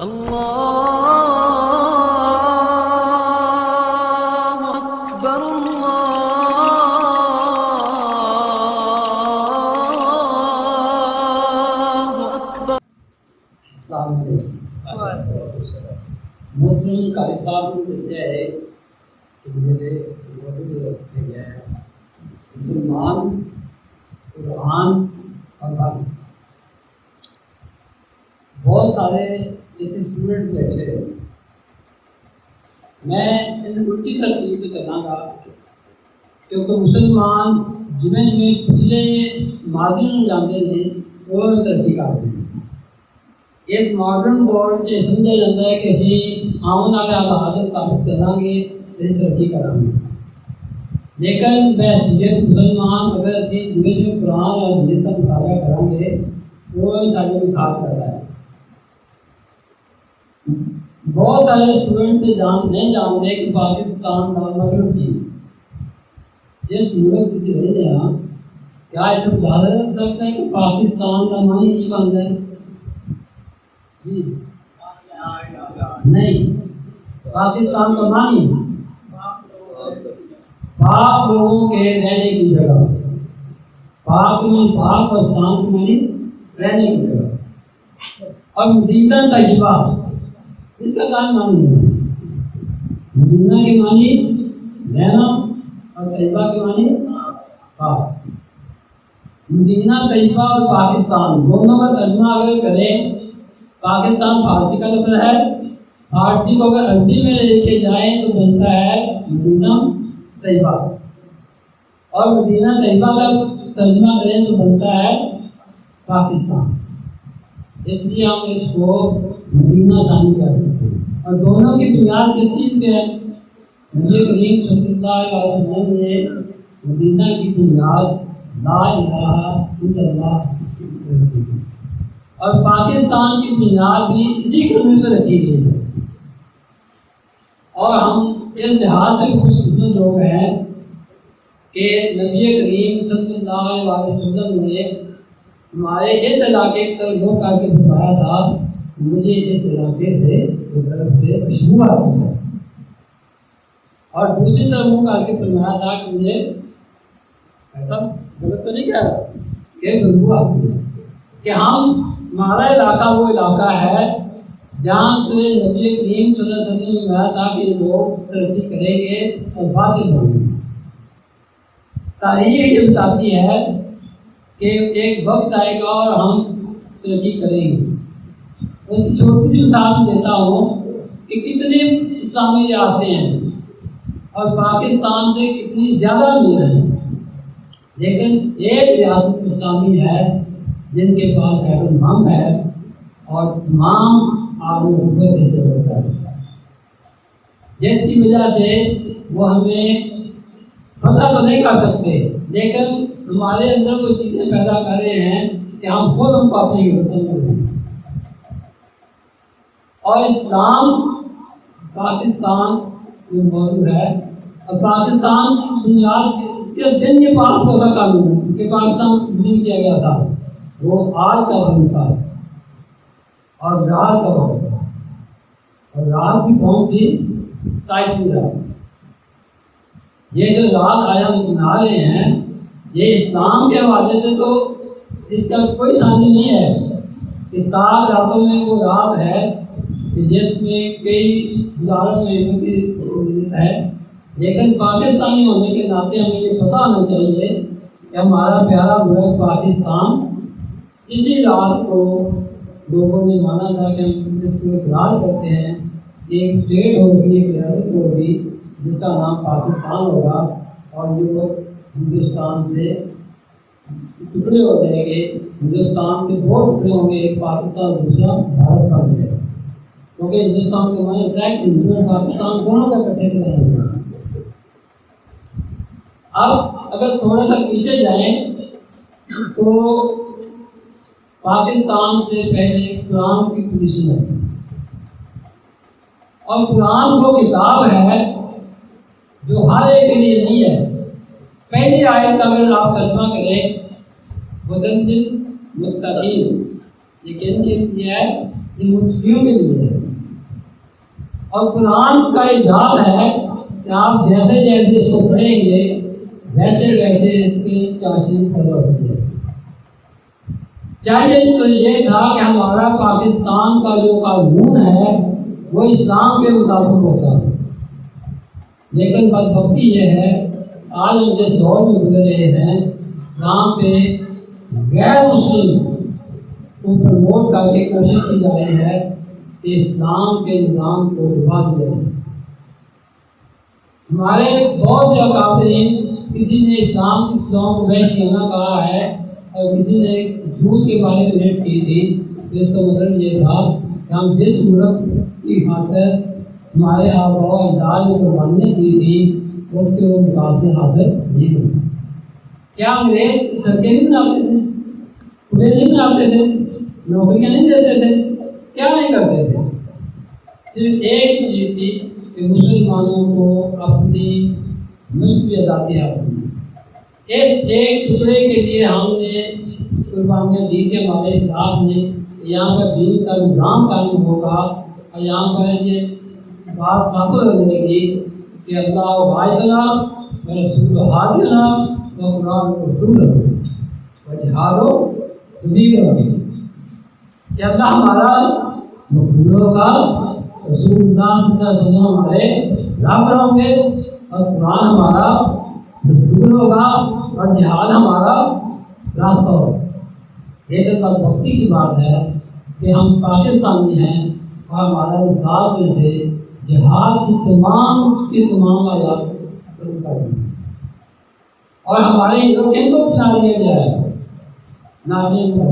اللہ اکبر اللہ اکبر۔ السلام علیکم۔ محترم قاری صاحب نے دسیا ہے کہ میرے رکھے گئے ہیں مسلمان، قرآن اور پاکستان۔ بہت سارے ایسے اسٹوڈنٹ بیٹھے ہیں، میں ان الٹی ترتیب سے چلاں گا کیونکہ مسلمان جنہیں پچھلے ماضی میں جانتے ہیں وہ ترقی کرتے ہیں۔ اس ماڈرن دور سے سمجھا جاتا ہے کہ اسی آمن والے حالات ثابت کریں گے ترقی کریں گے، لیکن بحیثیت مسلمان اگر اسی جنہیں جو قرآن اور حدیث کا مطالعہ کریں گے وہ سارے دکھا کرتا ہے۔ بہت سارے اسٹوڈنٹ سے نہیں جانتے کہ پاکستان کا مطلب کی جس ملک سے رہتے ہیں کیا ایسا بتا سکتا ہے کہ پاکستان کا معنی کی بنتا ہے؟ جی نہیں، پاکستان کا معنی پاک لوگوں کے رہنے کی جگہ، پاک میں پاک اور اسلام کے معنی رہنے کی جگہ، اور مدینہ طیبہ اس کا کیا معنی ہے؟ مدینہ کے معنی رہنا اور طیبہ کے معنی پاک۔ مدینہ طیبہ اور پاکستان دونوں کا ترجمہ اگر کریں، پاکستان فارسی کا لفظ ہے، فارسی کو اگر عربی میں لے کے جائیں تو بنتا ہے مدینہ طیبہ، اور مدینہ طیبہ کا ترجمہ کریں تو بنتا ہے پاکستان۔ اس لیے ہم اس کو مدینہ ثانی کر سکتے ہیں، اور دونوں کی بنیاد کس چیز پہ ہے؟ نبی کریم صلی اللہ علیہ وسلم نے مدینہ کی بنیاد لا الہ الا اللہ رکھی، اور پاکستان کی بنیاد بھی اسی کلمے پہ رکھی گئی ہے۔ اور ہم اس لحاظ سے خوش قسمت لوگ ہیں کہ نبی کریم صلی اللہ علیہ وسلم نے ہمارے اس علاقے پر لوگ کر کے بتایا تھا، مجھے اس علاقے سے اس طرف سے خوشبو آتی ہے، اور دوسری طرف وہ کر کے فرمایا تھا کہ مجھے ایسا غلط تو نہیں کہہ رہا کہ بدبو آتی ہے، کہ ہمارا علاقہ وہ علاقہ ہے جہاں پہ نبی کریم صلی اللہ علیہ وسلم نے کہا تھا کہ لوگ ترقی کریں گے اور فاتح بنیں گے۔ تاریخ یہ بتاتی ہے کہ ایک وقت آئے گا اور ہم ترقی کریں گے۔ ایک چھوٹی سی مثال میں دیتا ہوں کہ کتنے اسلامی ریاستیں ہیں اور پاکستان سے کتنی زیادہ امیر ہیں، لیکن ایک ریاست اسلامی ہے جن کے پاس خیر المام ہے اور تمام آبو حکومت سے ہوتا ہے، جس کی وجہ سے وہ ہمیں فتح تو نہیں کر سکتے، لیکن ہمارے اندر وہ چیزیں پیدا کر رہے ہیں کہ ہم خود ان کو اپنی پسند کریں۔ اور اسلام پاکستان جو موجود ہے، اور پاکستان بنیاد کس دن یہ پاس ہوگا قانون کہ پاکستان تسلیم کیا گیا تھا؟ وہ آج کا دن تھا، اور رات کا وقت تھا، اور رات بھی کون سی؟ 27ویں رات۔ یہ جو رات آج ہم بنا رہے ہیں یہ اسلام کے حوالے سے تو اس کا کوئی ثانی نہیں ہے، اتفاق راتوں میں وہ رات ہے جس میں کئی ہزاروں مہینوں کی ضرورت ہے، لیکن پاکستانی ہونے کے ناطے ہمیں یہ پتہ ہونا چاہیے کہ ہمارا پیارا ملک پاکستان اسی رات کو لوگوں نے مانا تھا کہ ہم اس کو اقرار کرتے ہیں، ایک اسٹیٹ ہوگی، ایک ریاست ہوگی جس کا نام پاکستان ہوگا، اور یہ لوگ ہندوستان سے ٹکڑے ہو جائیں گے، ہندوستان کے 2 ٹکڑے ہوں گے، ایک پاکستان دوسرا بھارت کا ہو جائے گا، کیونکہ ہندوستان کے معنی ہوتا ہے کہ ہندو اور پاکستان دونوں کا اکٹھے کریں گے۔ اب اگر تھوڑا سا پیچھے جائیں تو پاکستان سے پہلے قرآن کی پوزیشن ہے، اور قرآن وہ کتاب ہے جو ہر ایک کے لیے نہیں ہے۔ پہلی آیت کا اگر آپ ترجمہ کریں ہدی للمتقین، یہ کن کے لیے ہے؟ یہ متقیوں کے لیے ہے۔ اور قرآن کا اجازت ہے کہ آپ جیسے جیسے اس کو پڑھیں گے ویسے ویسے اس کی چاشنی پیدا ہوتی ہے۔ چاہیے تو یہ تھا کہ ہمارا پاکستان کا جو قانون ہے وہ اسلام کے مطابق ہوتا ہے، لیکن بدبختی یہ ہے آج ہم جس دور میں گزر رہے ہیں وہاں پہ غیر مسلم کو پروموٹ کر کے کوشش کی جا رہی ہے کہ اسلام کے نظام کو دبا دیا جائے۔ ہمارے بہت سے اکابرین، کسی نے اسلام کی سزاؤں کو وحشیانہ کہا ہے اور کسی نے جھوٹ کے بارے میں ریٹ کی تھی، جس کا مطلب یہ تھا کہ ہم جس ملک کی خاطر ہمارے آباء و اجداد نے قربانیاں دی تھی اس کے وہ مقاصد حاصل نہیں ہوئے۔ کیا انگریز سڑکیں نہیں بناتے تھے، پلیں نہیں بناتے تھے، نوکریاں نہیں دیتے تھے، کیا نہیں کرتے تھے؟ صرف ایک ہی چیز تھی کہ مسلمانوں کو اپنی ملک کی آزادی حاصل کی۔ ایک ٹکڑے کے لیے ہم نے قربانیاں دی تھی ہمارے اسلاف نے، یہاں پر دین کا نظام قائم ہوگا اور یہاں پر یہ بات ثابت ہو جائے گی کہ اللہ واحدنا و رسول حاضرنا و قرآن رسول و جہاد و سبیل ہوگی، کہ اللہ ہمارا مقصود ہوگا، رسول اللہ صلی اللہ علیہ وسلم ہمارے رب ہوں گے اور قرآن ہمارا دستور ہوگا اور جہاد ہمارا راستہ ہوگا۔ لیکن بدبختی کی بات ہے کہ ہم پاکستانی ہیں اور ہمارا نصاب میں سے جہاد کی تمام آیات شروع کر دی اور ہمارے لوگ ان کو بنا لیا گیا ہے ناچنے کو۔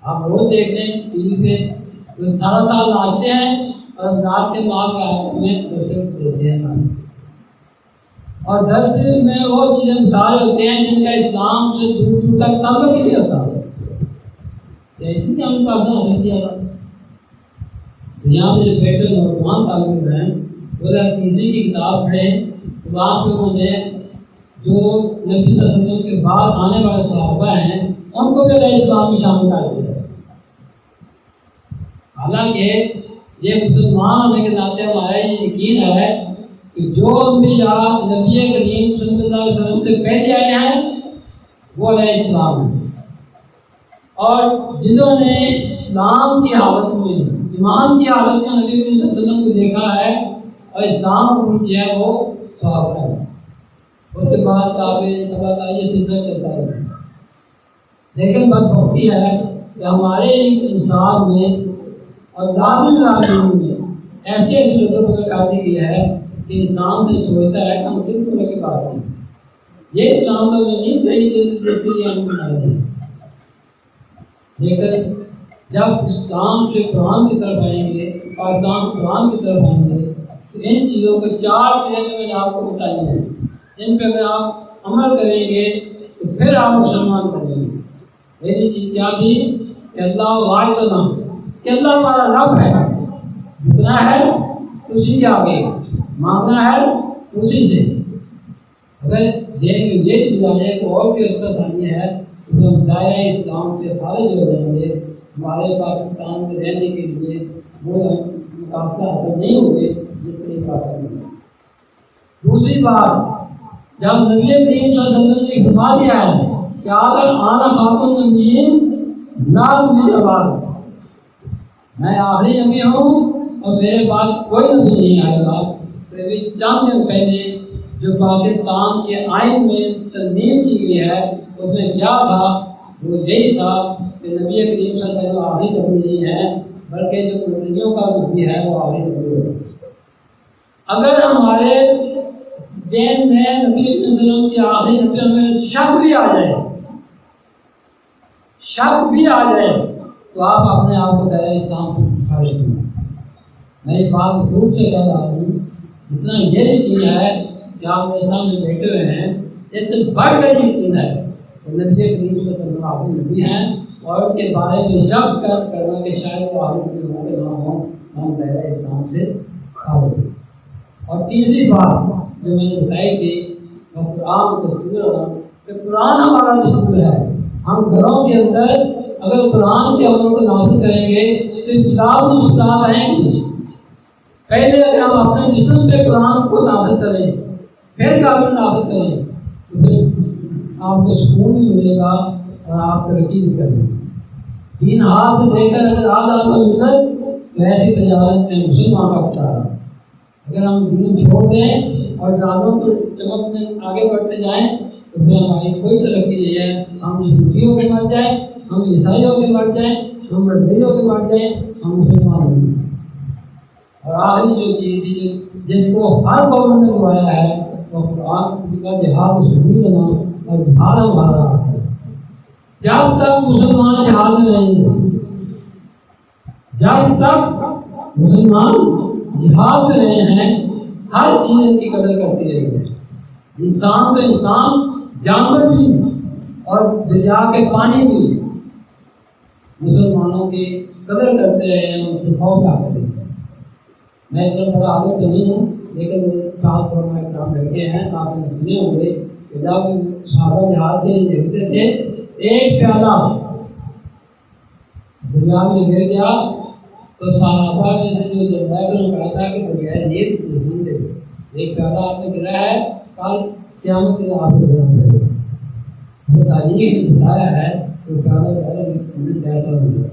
آپ روز دیکھ لیں ٹی وی پہ جو سارا سال ناچتے ہیں اور رات کے ماں کے میں درشک دیتے ہیں، اور درد میں وہ چیزیں بتا ہوتے ہیں جن کا اسلام سے دور دور تک تعلق ہی نہیں ہوتا۔ ایسی کہ ہم پاس حاصل کیا تھا یہاں پہ جو بیٹھے نوجوان طالب ہیں وہ تیسری کی کتاب پڑھیں تو وہاں پہ انہوں نے جو نبی صلی اللہ علیہ وسلم کے بعد آنے والے صحابہ ہیں ان کو بھی علیہ السلام میں شامل کر دیا۔ حالانکہ یہ مسلمان ہونے کے ناطے ہمارا یہ یقین ہے کہ جو انبیاء نبی کریم صلی اللہ علیہ وسلم سے پہلے آئے ہیں وہ علیہ السلام ہیں، اور جنہوں نے اسلام کی حالت میں ایمان کی حالت میں نبی کریم صلی اللہ علیہ وسلم کو دیکھا ہے اور اسلام قبول کیا ہے وہ صحابہ ہیں۔ اس کے بعد تابعین تبع تابعین یہ سلسلہ چلتا ہے۔ لیکن بدبختی ہے کہ ہمارے انصاف میں اور لازمی میں ایسی ایسی رد کر دی گئی ہے کہ انسان سے سوچتا ہے کہ ہم کس ملک کے پاس ہیں، یہ اسلام تو نہیں چاہیے جس کے لیے ہم بنائے ہیں۔ لیکن جب اسلام سے قرآن کی طرف آئیں گے، پاکستان قرآن کی طرف آئیں گے، تو ان چیزوں کو چار چیزیں جو میں نے آپ کو بتائی ہیں ان پہ اگر آپ عمل کریں گے تو پھر آپ مسلمان بنیں گے۔ پہلی چیز کیا تھی کہ اللہ واحد نام، کہ اللہ ہمارا رب ہے، جھکنا ہے اسی کے آگے، مانگنا ہے اسی سے۔ اگر یہ چیز آ جائے تو اور بھی اس کا ثانی ہے کہ ہم دائرۂ اسلام سے خارج ہو جائیں گے، ہمارے پاکستان میں رہنے کے لیے وہ مقاصد حاصل نہیں ہوں گے جس کے لیے پاکستان میں۔ دوسری بات، جب نبی کریم صلی اللہ علیہ وسلم نے فرما دیا ہے کہ اگر آنا خاتم النبیین نام میرے بعد، میں آخری نبی ہوں اور میرے بعد کوئی نبی نہیں آئے گا، تو ابھی چند دن پہلے جو پاکستان کے آئین میں ترمیم کی گئی ہے اس میں کیا تھا؟ وہ یہی تھا کہ نبی کریم صلی اللہ علیہ وسلم آخری نبی نہیں ہے بلکہ جو نبیوں کا نبی ہے وہ آخری نبی ہے۔ اگر ہمارے دین میں نبی صلی اللہ علیہ وسلم کی آخری نبی میں شک بھی آ جائے تو آپ اپنے آپ کو دائرۂ اسلام خارج کریں۔ میں یہ بات سوچ سے کہہ رہا ہوں، جتنا یہ یقین ہے کہ آپ میرے سامنے بیٹھے ہوئے ہیں اس سے بڑھ کر یقین ہے کہ نبی کریم صلی اللہ علیہ وسلم آخری نبی ہیں، اور ان کے بارے میں شک کرنا کہ شاید وہ آخری نبی ہوں کہ نہ ہوں، ہم دائرۂ اسلام سے خارج ہیں۔ اور تیسری بات جو میں نے بتائی تھی وہ قرآن دستور ہے کہ قرآن ہمارا دستور ہے، ہم گھروں کے اندر اگر قرآن کے عمل کو نافذ کریں گے تو انقلاب مشکلات آئیں گی. پہلے اگر ہم اپنے جسم پہ قرآن کو نافذ کریں پھر کامل نافذ کریں تو پھر آپ کو سکون بھی ملے گا اور آپ ترقی بھی کریں گے. دین ہاتھ سے دے کر اگر آج کو ملت ایسی تجارت میں مسلمان کا خسارہ. اگر ہم دین چھوڑ دیں اور ڈالوں کو چمک میں آگے بڑھتے جائیں تو پھر ہماری کوئی ترقی نہیں ہے. ہم یہودیوں کے بڑھ جائیں, ہم عیسائیوں کے بڑھ جائیں, ہم مردیوں کے بڑھ جائیں, ہم مسلمان نہیں. اور آخری جو چیز تھی جس کو ہر قوم نے دعایا ہے وہ قرآن کا جہاد ضروری بنا اور جہاد ہمارا ہے. جب تک مسلمان جہاد میں رہیں گے, جب تک مسلمان جہاد میں رہے ہیں ہر چیز کی قدر کرتے رہے گے. انسان تو انسان, جانور بھی اور دریا کے پانی بھی مسلمانوں کی قدر کرتے رہے ہیں, ان سے خوف آتے ہیں. میں اتنا بڑا عادت تو نہیں ہوں لیکن میرے ساتھ فرما اکرام بیٹھے ہیں, آپ نے سنے ہوں گے کہ جب صحابہ جہاد کے لیے دیکھتے تھے ایک پیالہ دریا میں گر گیا تو صحابہ میں سے جو جنرل نے کہا تھا کہ بغیر یہ نہیں دے, ایک پیالہ آپ نے گرا ہے کل قیامت کے آپ کو گرا پڑے گا. تو تاریخ نے بتایا ہے کہ پیالہ کیسا ہو گیا.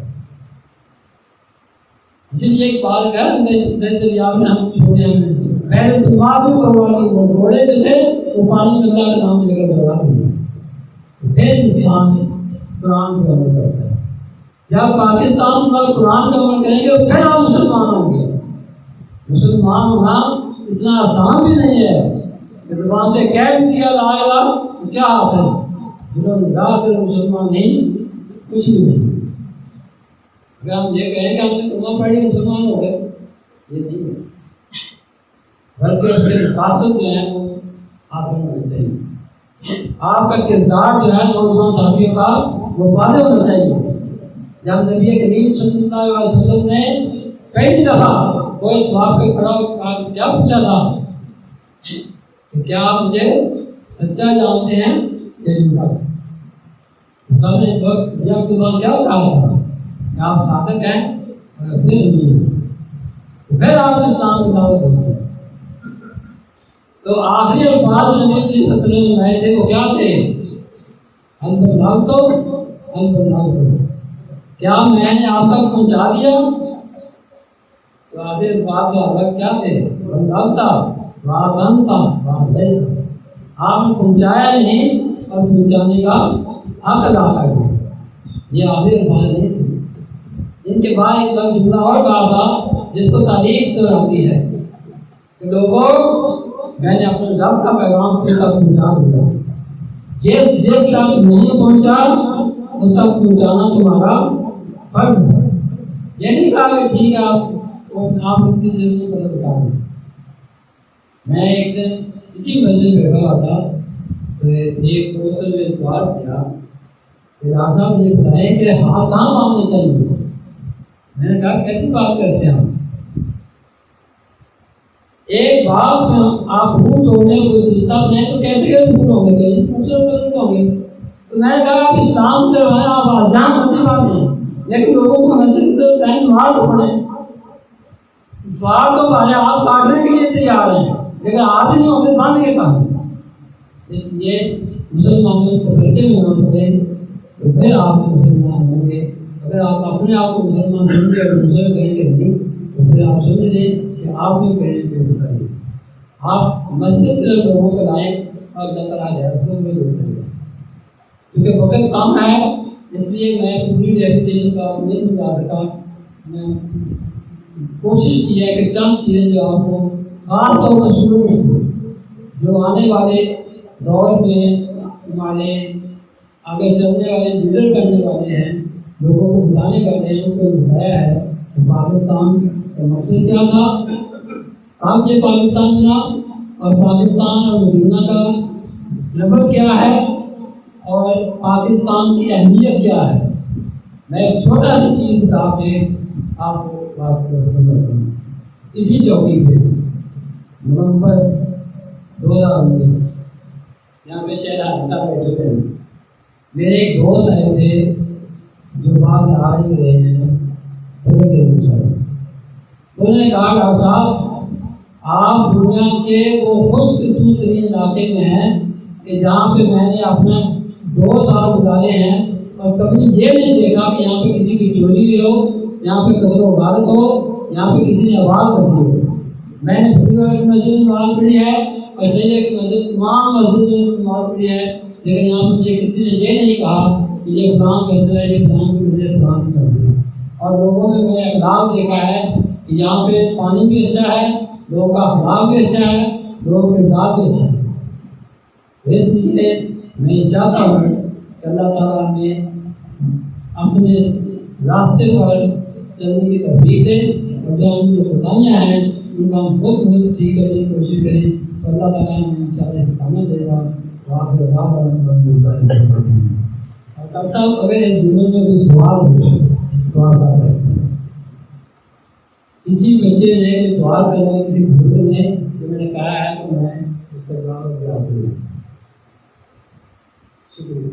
اسی لیے ایک بات ہے دریا میں ہم چھوڑے ہمیں پہلے تو دماغ میں کروا دی, وہ گھوڑے جو تھے وہ پانی میں اللہ کا نام لے کر کروا دیا. پھر انسان قرآن پہ عمل کرتا ہے. جب پاکستان پر قرآن پہ عمل کریں گے پھر آپ مسلمان ہوں گے. مسلمان ہونا اتنا آسان بھی نہیں ہے کہ زبان سے کہہ بھی کیا لا الہ تو کیا حاصل, جنہوں نے کہا کہ مسلمان نہیں کچھ بھی نہیں. اگر ہم یہ کہیں کہ ہم نے کلمہ پڑھی مسلمان ہو گئے, یہ نہیں ہے, بلکہ اس کے مقاصد جو ہیں وہ حاصل ہونا چاہیے. آپ کا کردار جو ہے نوجوان ساتھیوں کا وہ واضح ہونا چاہیے. جب نبی کریم صلی اللہ علیہ وسلم نے پہلی دفعہ کوئی صحابہ پہ کھڑا ہو کیا پوچھا تھا کہ کیا آپ مجھے سچا جانتے ہیں یا جھوٹا؟ سب نے جب زبان کیا کہا تھا کہ آپ صادق ہیں اور اصلی نبی ہیں, تو پھر آپ نے اسلام کی دعوت دی. تو آخری الفاظ نبی کی فترے میں آئے تھے وہ کیا تھے؟ کیا میں نے آپ تک پہنچا دیا؟ تو آخری الفاظ کیا تھے؟ آپ نے پہنچایا نہیں اور پہنچانے کا حق ادا کر دیا. یہ آخری الفاظ نہیں تھے. ان کے بعد ایک لفظ جملہ اور کہا تھا جس کو تاریخ دہراتی ہے کہ لوگوں میں نے اپنے رب کا پیغام تم تک پہنچا دیا, جس تک نہیں پہنچا اس تک پہنچانا تمہارا فرض ہے. یہ نہیں کہا کہ ٹھیک ہے آپ اس کی ضرورت کو بتا دیں. میں ایک دن اسی مسجد میں بیٹھا ہوا تھا تو ایک دوست نے مجھے سوال کیا کہ ڈاکٹر صاحب مجھے بتائیں کہ ہاتھ کہاں مانگنے چاہیے. میں نے کہا کیسی بات کرتے ہیں آپ؟ ایک بات میں آپ پھول توڑنے کو سلسلہ میں تو کیسے پھول ہوں گے, کہیں دوسرے قدم ہوں گے. تو میں نے کہا آپ اسلام سے ہیں, آپ جہاں مرضی بات ہیں, لیکن لوگوں کو مسجد کے ٹائم مار تو پڑے. فار تو ہمارے ہاتھ کاٹنے کے لیے تیار ہیں لیکن ہاتھ نہیں ہوتے باندھ کے کام. اس لیے مسلمانوں کو فرقے میں نہ پڑے تو پھر آپ مسلمان ہوں گے. اگر آپ اپنے آپ کو مسلمان ہوں گے اور دوسرے کہیں گے نہیں تو پھر آپ سمجھ لیں کہ آپ بھی پہلے پہ بتائیے. آپ مسجد کے لوگوں کو لائیں اور اللہ تعالیٰ جہتوں میں ہوتے ہیں کیونکہ وقت کم ہے. اس لیے میں پوری ڈیفینیشن کا نہیں سمجھا سکا. میں کوشش کی ہے کہ چند چیزیں جو آپ کو خاص طور پر شروع جو آنے والے دور میں ہمارے آگے چلنے والے لیڈر کرنے والے ہیں, لوگوں کو بتانے والے ہیں, ان کو بتایا ہے کہ پاکستان کا مقصد کیا تھا, کام یہ پاکستان بنا, اور پاکستان اور مدینہ کا نمبر کیا ہے, اور پاکستان کی اہمیت کیا ہے. میں ایک چھوٹا سی چیز بتا کے آپ کو بات کرتا ہوں. اسی چوکی پہ نومبر 2019 یہاں پہ شہر حادثہ بیٹھے ہیں. میرے ایک دوست آئے تھے جو بعد میں آج بھی رہے ہیں، تو انہوں نے کہا ڈاکٹر صاحب آپ دنیا کے وہ خوش قسمت ترین علاقے میں ہیں کہ جہاں پہ میں نے اپنا 2 سال گزارے ہیں اور کبھی یہ نہیں دیکھا کہ یہاں پہ کسی کی چوری ہوئی ہو، یہاں پہ قتل و غارت ہو، یہاں پہ کسی نے آواز کسی ہو۔ میں نے فقیر والے کی مسجد میں نماز پڑھی ہے اور سیدے کی مسجد تمام مسجد میں نماز پڑھی ہے، لیکن یہاں پہ مجھے کسی نے یہ نہیں کہا کہ یہ فلاں مسجد ہے، یہ فلاں مسجد ہے، فلاں مسجد ہے۔ اور لوگوں میں میں اخلاق دیکھا ہے کہ یہاں پہ پانی بھی اچھا ہے، لوگوں کا اخلاق بھی اچھا ہے، لوگوں کا کردار بھی اچھا ہے۔ اس لیے میں یہ چاہتا ہوں کہ اللہ تعالیٰ نے اپنے راستے پر چلنے کی توفیق دے، اور جو ہم جو کوتاہیاں ہیں ان کو ہم خود ٹھیک کرنے کی کوشش کریں تو اللہ تعالیٰ ہمیں انشاءاللہ استقامت دے گا۔ اور ڈاکٹر صاحب اگر اس زمین میں کوئی سوال ہو تو آپ کر سکتے ہیں۔ کسی بچے نے کوئی سوال کرنا ہے کسی بزرگ نے جو میں نے کہا ہے تو میں اس کا جواب دیا۔ شکریہ۔